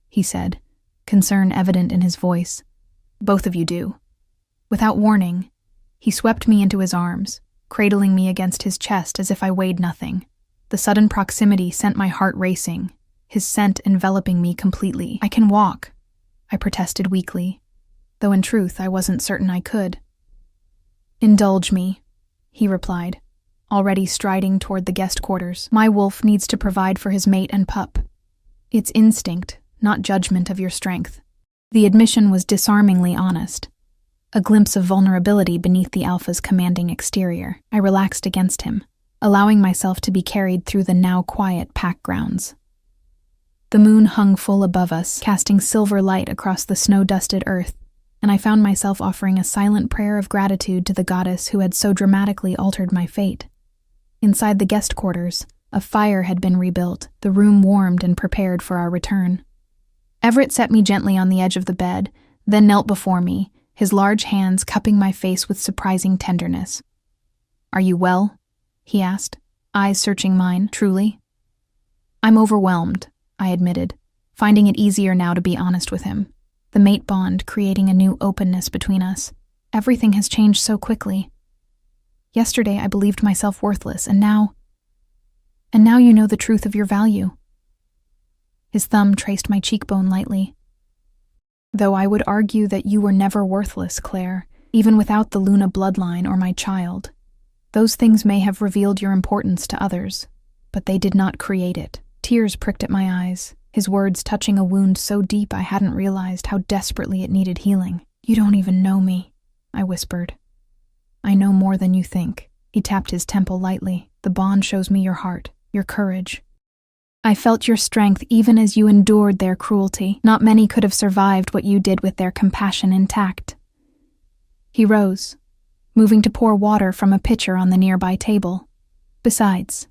he said, concern evident in his voice. "Both of you do." Without warning, he swept me into his arms, cradling me against his chest as if I weighed nothing. The sudden proximity sent my heart racing, his scent enveloping me completely. "I can walk," I protested weakly, though in truth I wasn't certain I could. "Indulge me," he replied, already striding toward the guest quarters. "My wolf needs to provide for his mate and pup. It's instinct, not judgment of your strength." The admission was disarmingly honest, a glimpse of vulnerability beneath the alpha's commanding exterior. I relaxed against him, allowing myself to be carried through the now quiet pack grounds. The moon hung full above us, casting silver light across the snow-dusted earth, and I found myself offering a silent prayer of gratitude to the goddess who had so dramatically altered my fate. Inside the guest quarters, a fire had been rebuilt, the room warmed and prepared for our return. Everett set me gently on the edge of the bed, then knelt before me, his large hands cupping my face with surprising tenderness. "Are you well?" he asked, eyes searching mine. "Truly?" "I'm overwhelmed," I admitted, finding it easier now to be honest with him. The mate bond creating a new openness between us. Everything has changed so quickly. Yesterday I believed myself worthless, and now you know the truth of your value. His thumb traced my cheekbone lightly. "Though I would argue that you were never worthless, Claire, even without the Luna bloodline or my child. Those things may have revealed your importance to others, but they did not create it." Tears pricked at my eyes, his words touching a wound so deep I hadn't realized how desperately it needed healing. "You don't even know me," I whispered. "I know more than you think." He tapped his temple lightly. "The bond shows me your heart, your courage. I felt your strength even as you endured their cruelty. Not many could have survived what you did with their compassion intact." He rose, moving to pour water from a pitcher on the nearby table. "Besides,"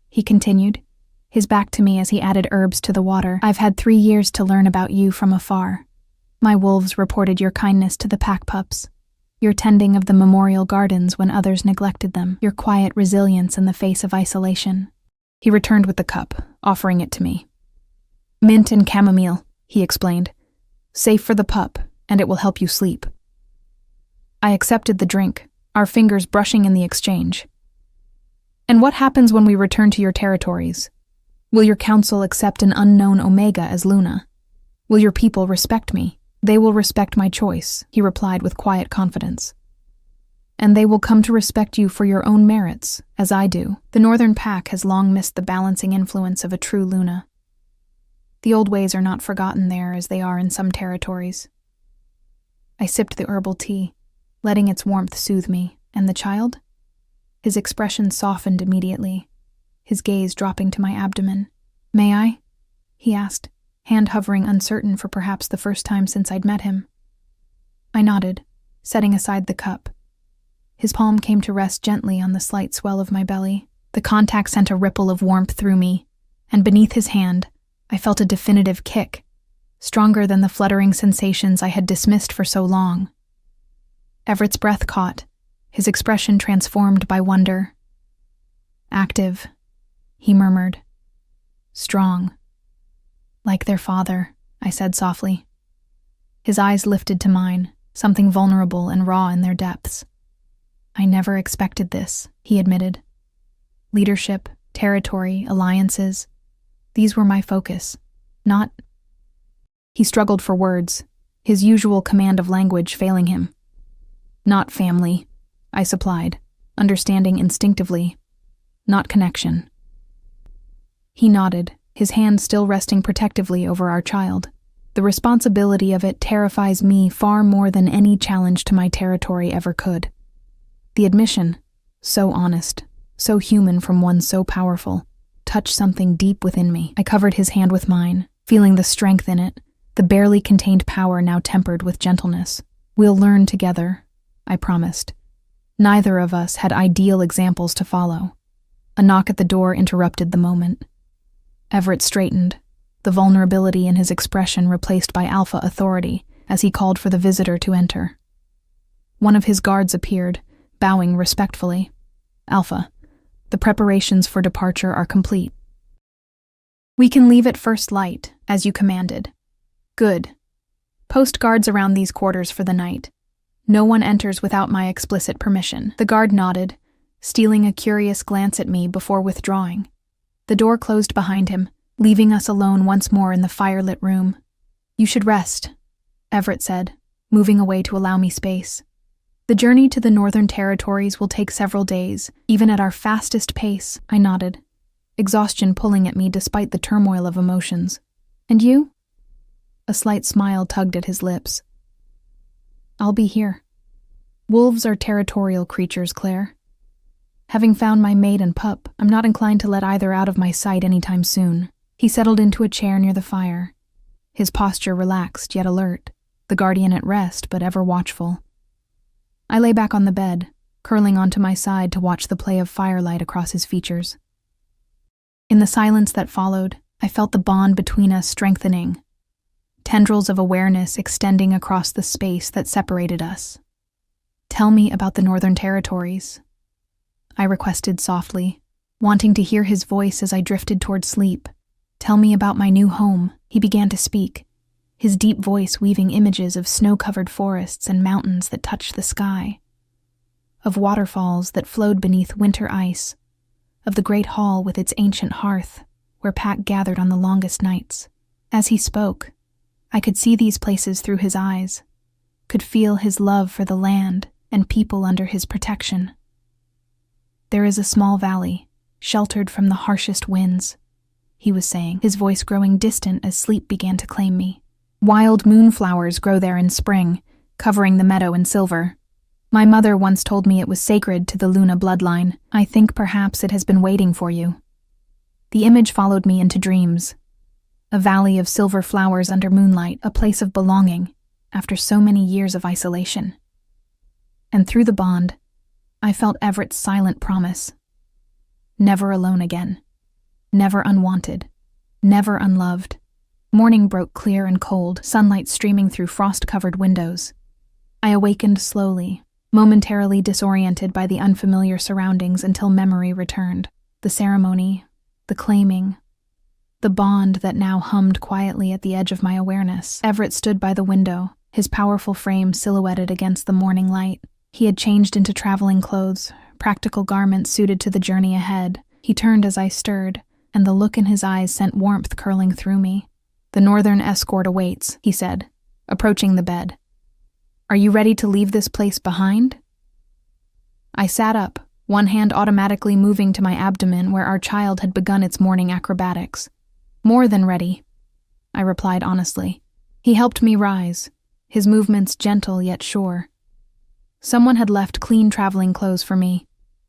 he continued, his back to me as he added herbs to the water, "I've had 3 years to learn about you from afar. My wolves reported your kindness to the pack pups, your tending of the memorial gardens when others neglected them, your quiet resilience in the face of isolation." He returned with the cup, offering it to me. "Mint and chamomile," he explained. "Safe for the pup, and it will help you sleep." I accepted the drink, our fingers brushing in the exchange. "And what happens when we return to your territories? Will your council accept an unknown Omega as Luna? Will your people respect me?" "They will respect my choice," he replied with quiet confidence. "And they will come to respect you for your own merits, as I do. The Northern Pack has long missed the balancing influence of a true Luna. The old ways are not forgotten there as they are in some territories." I sipped the herbal tea, letting its warmth soothe me. "And the child?" His expression softened immediately, his gaze dropping to my abdomen. "May I?" he asked, hand hovering uncertain for perhaps the first time since I'd met him. I nodded, setting aside the cup. His palm came to rest gently on the slight swell of my belly. The contact sent a ripple of warmth through me, and beneath his hand, I felt a definitive kick, stronger than the fluttering sensations I had dismissed for so long. Everett's breath caught, his expression transformed by wonder. "Active," he murmured. "Strong. Like their father," I said softly. His eyes lifted to mine, something vulnerable and raw in their depths. "I never expected this," he admitted. "Leadership, territory, alliances, these were my focus, not—" He struggled for words, his usual command of language failing him. "Not family," I supplied, understanding instinctively. "Not connection." He nodded, his hand still resting protectively over our child. The responsibility of it terrifies me far more than any challenge to my territory ever could. The admission, so honest, so human from one so powerful, touched something deep within me. I covered his hand with mine, feeling the strength in it, the barely contained power now tempered with gentleness. "We'll learn together," I promised. Neither of us had ideal examples to follow. A knock at the door interrupted the moment. Everett straightened, the vulnerability in his expression replaced by alpha authority as he called for the visitor to enter. One of his guards appeared, bowing respectfully. "Alpha, the preparations for departure are complete." "We can leave at first light, as you commanded." "Good. Post guards around these quarters for the night. No one enters without my explicit permission." The guard nodded, stealing a curious glance at me before withdrawing. The door closed behind him, leaving us alone once more in the firelit room. "You should rest," Everett said, moving away to allow me space. "The journey to the Northern Territories will take several days, even at our fastest pace." I nodded, exhaustion pulling at me despite the turmoil of emotions. "And you?" A slight smile tugged at his lips. "I'll be here. Wolves are territorial creatures, Claire. Having found my mate and pup, I'm not inclined to let either out of my sight anytime soon." He settled into a chair near the fire, his posture relaxed yet alert, the guardian at rest but ever watchful. I lay back on the bed, curling onto my side to watch the play of firelight across his features. In the silence that followed, I felt the bond between us strengthening, tendrils of awareness extending across the space that separated us. "Tell me about the Northern Territories," I requested softly, wanting to hear his voice as I drifted toward sleep. "Tell me about my new home." He began to speak, his deep voice weaving images of snow-covered forests and mountains that touched the sky, of waterfalls that flowed beneath winter ice, of the great hall with its ancient hearth, where Pack gathered on the longest nights. As he spoke, I could see these places through his eyes, could feel his love for the land and people under his protection. "There is a small valley, sheltered from the harshest winds," he was saying, his voice growing distant as sleep began to claim me. "Wild moonflowers grow there in spring, covering the meadow in silver. My mother once told me it was sacred to the Luna bloodline. I think perhaps it has been waiting for you." The image followed me into dreams. A valley of silver flowers under moonlight, a place of belonging, after so many years of isolation. And through the bond, I felt Everett's silent promise. Never alone again. Never unwanted. Never unloved. Morning broke clear and cold, sunlight streaming through frost-covered windows. I awakened slowly, momentarily disoriented by the unfamiliar surroundings until memory returned. The ceremony, the claiming, the bond that now hummed quietly at the edge of my awareness. Everett stood by the window, his powerful frame silhouetted against the morning light. He had changed into traveling clothes, practical garments suited to the journey ahead. He turned as I stirred, and the look in his eyes sent warmth curling through me. "The northern escort awaits," he said, approaching the bed. "Are you ready to leave this place behind?" I sat up, one hand automatically moving to my abdomen where our child had begun its morning acrobatics. "More than ready," I replied honestly. He helped me rise, his movements gentle yet sure. Someone had left clean traveling clothes for me,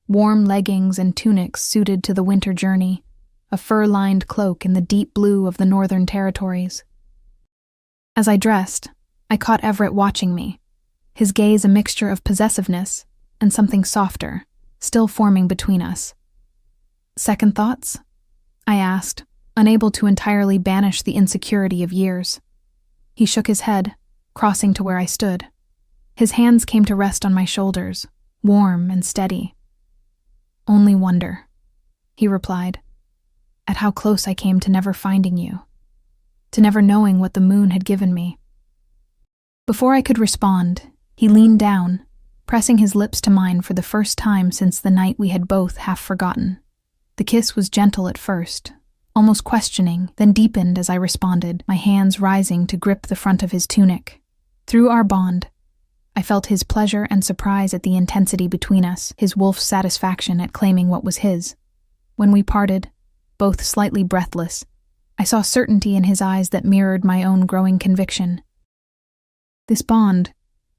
warm leggings and tunics suited to the winter journey, a fur-lined cloak in the deep blue of the Northern Territories. As I dressed, I caught Everett watching me, his gaze a mixture of possessiveness and something softer, still forming between us. "Second thoughts?" I asked, unable to entirely banish the insecurity of years. He shook his head, crossing to where I stood. His hands came to rest on my shoulders, warm and steady. "Only wonder," he replied, "at how close I came to never finding you, to never knowing what the moon had given me." Before I could respond, he leaned down, pressing his lips to mine for the first time since the night we had both half forgotten. The kiss was gentle at first, almost questioning, then deepened as I responded, my hands rising to grip the front of his tunic. Through our bond, I felt his pleasure and surprise at the intensity between us, his wolf's satisfaction at claiming what was his. When we parted, both slightly breathless, I saw certainty in his eyes that mirrored my own growing conviction. This bond,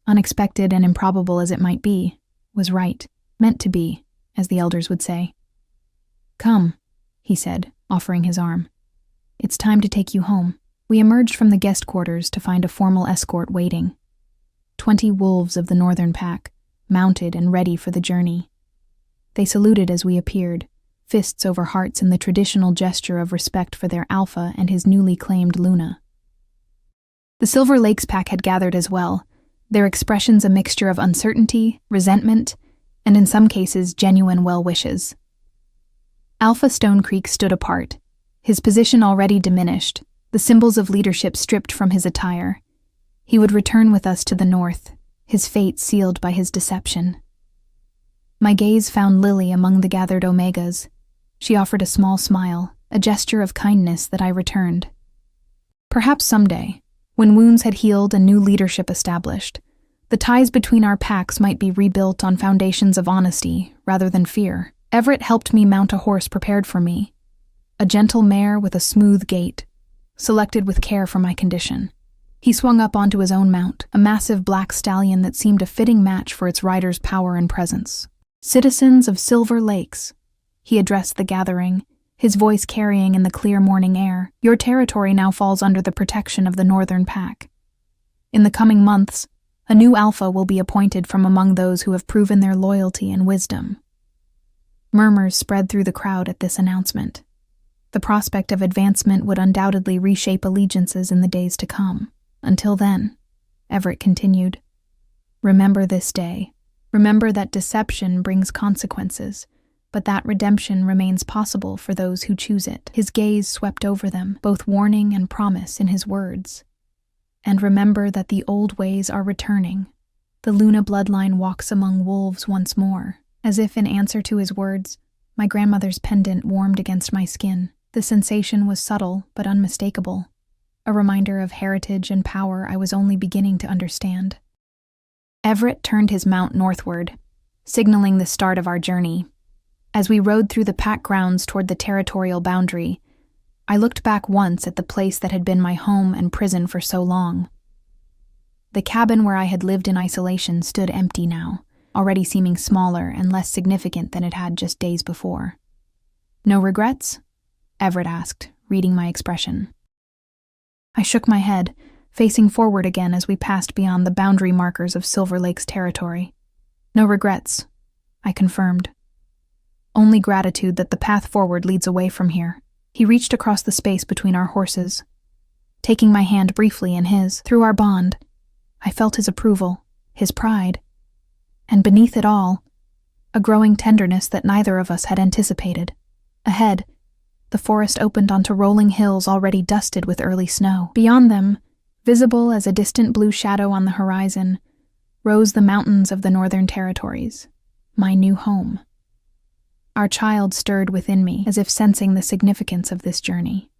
unexpected and improbable as it might be, was right, meant to be, as the elders would say. "Come," he said, offering his arm. "It's time to take you home." We emerged from the guest quarters to find a formal escort waiting. 20 wolves of the northern pack, mounted and ready for the journey. They saluted as we appeared, fists over hearts in the traditional gesture of respect for their alpha and his newly claimed Luna. The Silver Lakes pack had gathered as well, their expressions a mixture of uncertainty, resentment, and in some cases genuine well wishes. Alpha Stone Creek stood apart, his position already diminished, the symbols of leadership stripped from his attire. He would return with us to the north, his fate sealed by his deception. My gaze found Lily among the gathered Omegas. She offered a small smile, a gesture of kindness that I returned. Perhaps someday, when wounds had healed and new leadership established, the ties between our packs might be rebuilt on foundations of honesty rather than fear. Everett helped me mount a horse prepared for me, a gentle mare with a smooth gait, selected with care for my condition. He swung up onto his own mount, a massive black stallion that seemed a fitting match for its rider's power and presence. "Citizens of Silver Lakes," he addressed the gathering, his voice carrying in the clear morning air, "your territory now falls under the protection of the Northern Pack. In the coming months, a new alpha will be appointed from among those who have proven their loyalty and wisdom." Murmurs spread through the crowd at this announcement. The prospect of advancement would undoubtedly reshape allegiances in the days to come. Until then, Everett continued, "Remember this day. Remember that deception brings consequences, but that redemption remains possible for those who choose it." His gaze swept over them, both warning and promise in his words. "And remember that the old ways are returning. The Luna bloodline walks among wolves once more." As if in answer to his words, my grandmother's pendant warmed against my skin. The sensation was subtle but unmistakable, a reminder of heritage and power I was only beginning to understand. Everett turned his mount northward, signaling the start of our journey. As we rode through the pack grounds toward the territorial boundary, I looked back once at the place that had been my home and prison for so long. The cabin where I had lived in isolation stood empty now, already seeming smaller and less significant than it had just days before. "No regrets?" Everett asked, reading my expression. I shook my head, facing forward again as we passed beyond the boundary markers of Silver Lake's territory. "No regrets," I confirmed. "Only gratitude that the path forward leads away from here." He reached across the space between our horses. Taking my hand briefly in his, through our bond, I felt his approval, his pride, and beneath it all, a growing tenderness that neither of us had anticipated. Ahead, the forest opened onto rolling hills already dusted with early snow. Beyond them, visible as a distant blue shadow on the horizon, rose the mountains of the Northern Territories, my new home. Our child stirred within me, as if sensing the significance of this journey.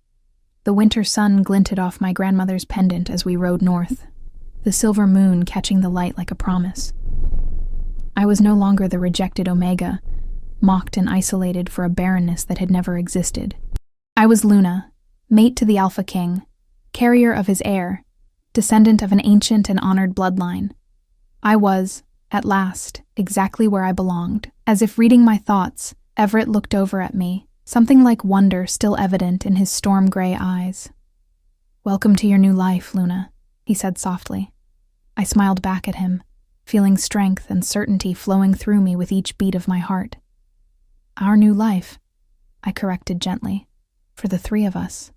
The winter sun glinted off my grandmother's pendant as we rode north, the silver moon catching the light like a promise. I was no longer the rejected Omega, mocked and isolated for a barrenness that had never existed. I was Luna, mate to the Alpha King, carrier of his heir, descendant of an ancient and honored bloodline. I was, at last, exactly where I belonged. As if reading my thoughts, Everett looked over at me, something like wonder still evident in his storm-gray eyes. "Welcome to your new life, Luna," he said softly. I smiled back at him, feeling strength and certainty flowing through me with each beat of my heart. Our new life, I corrected gently, for the three of us.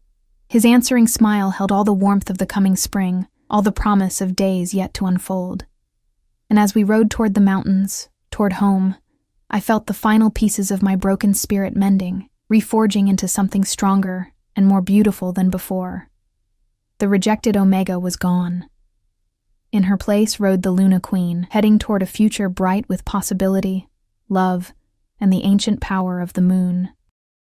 His answering smile held all the warmth of the coming spring, all the promise of days yet to unfold. And as we rode toward the mountains, toward home, I felt the final pieces of my broken spirit mending, reforging into something stronger and more beautiful than before. The rejected Omega was gone. In her place rode the Luna Queen, heading toward a future bright with possibility, love, and the ancient power of the moon.